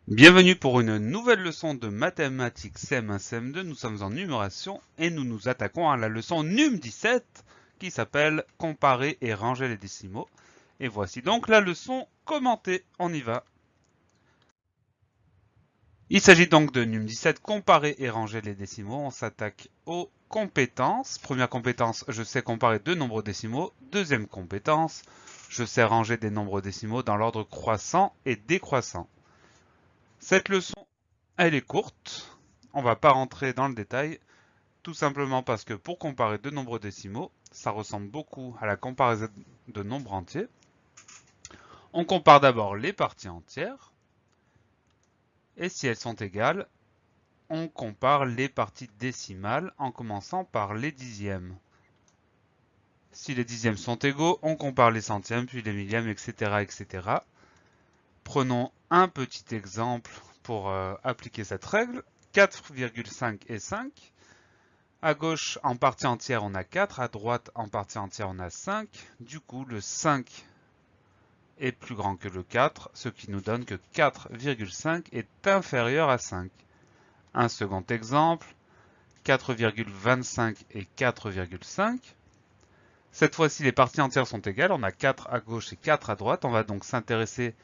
Bienvenue pour une nouvelle leçon de mathématiques CM1 CM2. Nous sommes en numération et nous nous attaquons à la leçon num 17 qui s'appelle comparer et ranger les décimaux. Et voici donc la leçon commentée. On y va. Il s'agit donc de num 17, comparer et ranger les décimaux. On s'attaque aux compétences. Première compétence, je sais comparer deux nombres décimaux. Deuxième compétence, je sais ranger des nombres décimaux dans l'ordre croissant et décroissant. Cette leçon, elle est courte. On ne va pas rentrer dans le détail, tout simplement parce que pour comparer deux nombres décimaux, ça ressemble beaucoup à la comparaison de nombres entiers. On compare d'abord les parties entières, et si elles sont égales, on compare les parties décimales en commençant par les dixièmes. Si les dixièmes sont égaux, on compare les centièmes, puis les millièmes, etc. etc. Prenons un petit exemple pour appliquer cette règle. 4,5 et 5. À gauche, en partie entière, on a 4. À droite, en partie entière, on a 5. Du coup, le 5 est plus grand que le 4, ce qui nous donne que 4,5 est inférieur à 5. Un second exemple, 4,25 et 4,5. Cette fois-ci, les parties entières sont égales. On a 4 à gauche et 4 à droite. On va donc s'intéresser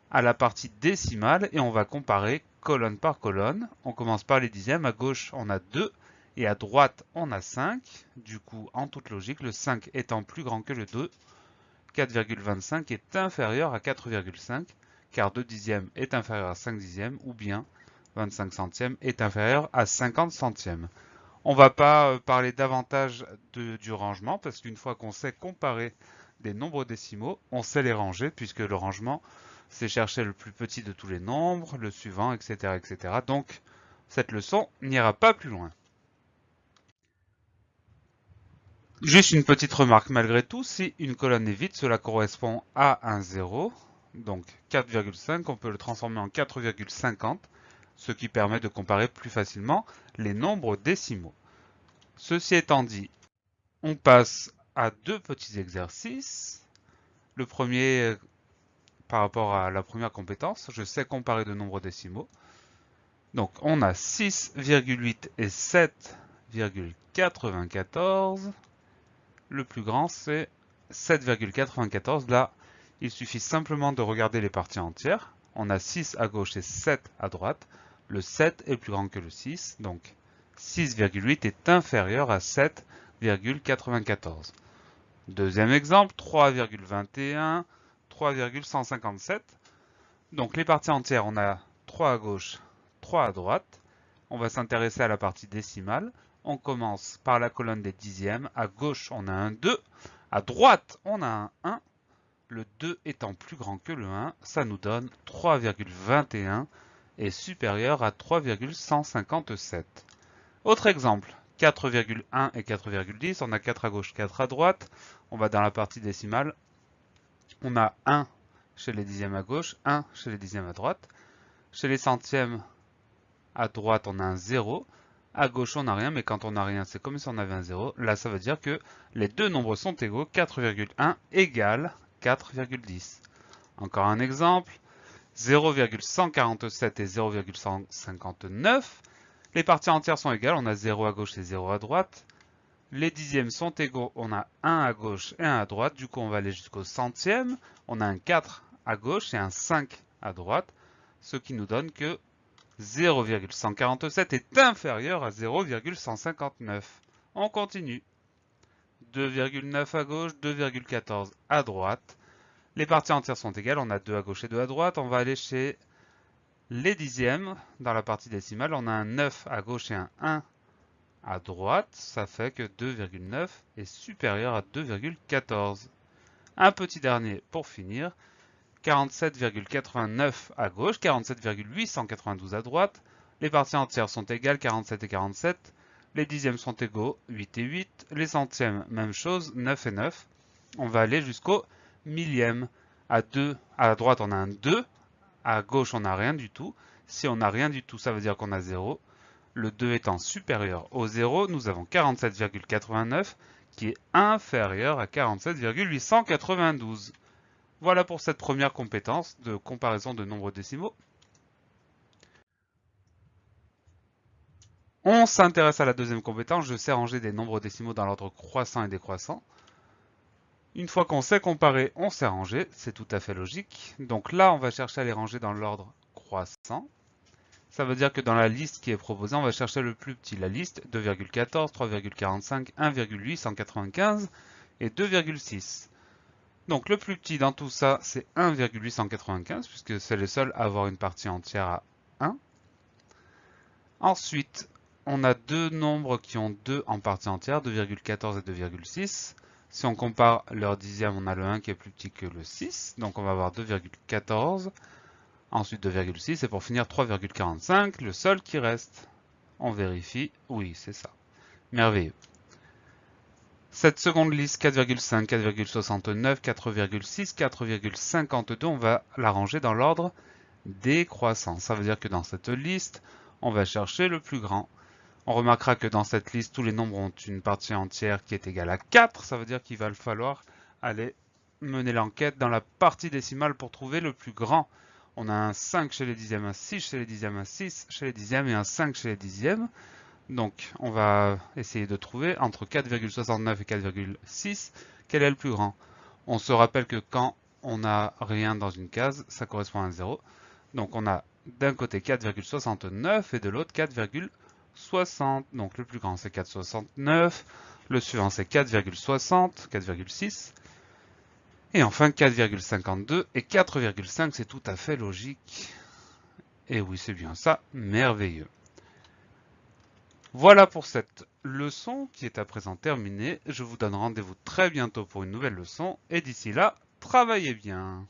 à la partie décimale et on va comparer colonne par colonne. On commence par les dixièmes. À gauche, on a 2 et à droite, on a 5. Du coup, en toute logique, le 5 étant plus grand que le 2, 4,25 est inférieur à 4,5 car 2 dixièmes est inférieur à 5 dixièmes ou bien 25 centièmes est inférieur à 50 centièmes. On ne va pas parler davantage du rangement parce qu'une fois qu'on sait comparer des nombres décimaux, on sait les ranger puisque le rangement, c'est chercher le plus petit de tous les nombres, le suivant, etc. etc. Donc, cette leçon n'ira pas plus loin. Juste une petite remarque malgré tout, si une colonne est vide, cela correspond à un 0. Donc 4,5, on peut le transformer en 4,50, ce qui permet de comparer plus facilement les nombres décimaux. Ceci étant dit, on passe à deux petits exercices. Le premier, par rapport à la première compétence, je sais comparer de nombres décimaux. Donc on a 6,8 et 7,94. Le plus grand, c'est 7,94. Là, il suffit simplement de regarder les parties entières. On a 6 à gauche et 7 à droite. Le 7 est plus grand que le 6, donc 6,8 est inférieur à 7,94. Deuxième exemple, 3,21, 3,157. Donc les parties entières, on a 3 à gauche, 3 à droite. On va s'intéresser à la partie décimale. On commence par la colonne des dixièmes. À gauche, on a un 2. À droite, on a un 1. Le 2 étant plus grand que le 1, ça nous donne 3,21 est supérieur à 3,157. Autre exemple, 4,1 et 4,10. On a 4 à gauche, 4 à droite. On va dans la partie décimale. On a 1 chez les dixièmes à gauche, 1 chez les dixièmes à droite. Chez les centièmes, à droite, on a un 0. À gauche, on n'a rien, mais quand on n'a rien, c'est comme si on avait un 0. Là, ça veut dire que les deux nombres sont égaux. 4,1 égale 4,10. Encore un exemple. 0,147 et 0,159. Les parties entières sont égales. On a 0 à gauche et 0 à droite. Les dixièmes sont égaux. On a 1 à gauche et 1 à droite. Du coup, on va aller jusqu'au centième. On a un 4 à gauche et un 5 à droite. Ce qui nous donne que 0,147 est inférieur à 0,159. On continue. 2,9 à gauche, 2,14 à droite. Les parties entières sont égales, on a 2 à gauche et 2 à droite. On va aller chez les dixièmes. Dans la partie décimale, on a un 9 à gauche et un 1 à droite. Ça fait que 2,9 est supérieur à 2,14. Un petit dernier pour finir. 47,89 à gauche, 47,892 à droite. Les parties entières sont égales, 47 et 47. Les dixièmes sont égaux, 8 et 8. Les centièmes, même chose, 9 et 9. On va aller jusqu'au millième. À droite, on a un 2. À gauche, on n'a rien du tout. Si on n'a rien du tout, ça veut dire qu'on a 0. Le 2 étant supérieur au 0, nous avons 47,89 qui est inférieur à 47,892. Voilà pour cette première compétence de comparaison de nombres décimaux. On s'intéresse à la deuxième compétence, je sais ranger des nombres décimaux dans l'ordre croissant et décroissant. Une fois qu'on sait comparer, on sait ranger, c'est tout à fait logique. Donc là, on va chercher à les ranger dans l'ordre croissant. Ça veut dire que dans la liste qui est proposée, on va chercher le plus petit. La liste 2,14, 3,45, 1,895 et 2,6. Donc le plus petit dans tout ça, c'est 1,895 puisque c'est le seul à avoir une partie entière à 1. Ensuite, on a deux nombres qui ont 2 en partie entière, 2,14 et 2,6. Si on compare leur dixième, on a le 1 qui est plus petit que le 6. Donc on va avoir 2,14. Ensuite 2,6 et pour finir 3,45, le seul qui reste. On vérifie, oui c'est ça. Merveilleux. Cette seconde liste 4,5, 4,69, 4,6, 4,52, on va la ranger dans l'ordre décroissant. Ça veut dire que dans cette liste, on va chercher le plus grand. On remarquera que dans cette liste, tous les nombres ont une partie entière qui est égale à 4. Ça veut dire qu'il va falloir aller mener l'enquête dans la partie décimale pour trouver le plus grand. On a un 5 chez les dixièmes, un 6 chez les dixièmes, un 6 chez les dixièmes et un 5 chez les dixièmes. Donc, on va essayer de trouver entre 4,69 et 4,6 quel est le plus grand. On se rappelle que quand on n'a rien dans une case, ça correspond à un 0. Donc, on a d'un côté 4,69 et de l'autre 4,60. Donc, le plus grand c'est 4,69. Le suivant c'est 4,60, 4,6. Et enfin 4,52 et 4,5, c'est tout à fait logique. Et oui, c'est bien ça, merveilleux. Voilà pour cette leçon qui est à présent terminée. Je vous donne rendez-vous très bientôt pour une nouvelle leçon. Et d'ici là, travaillez bien.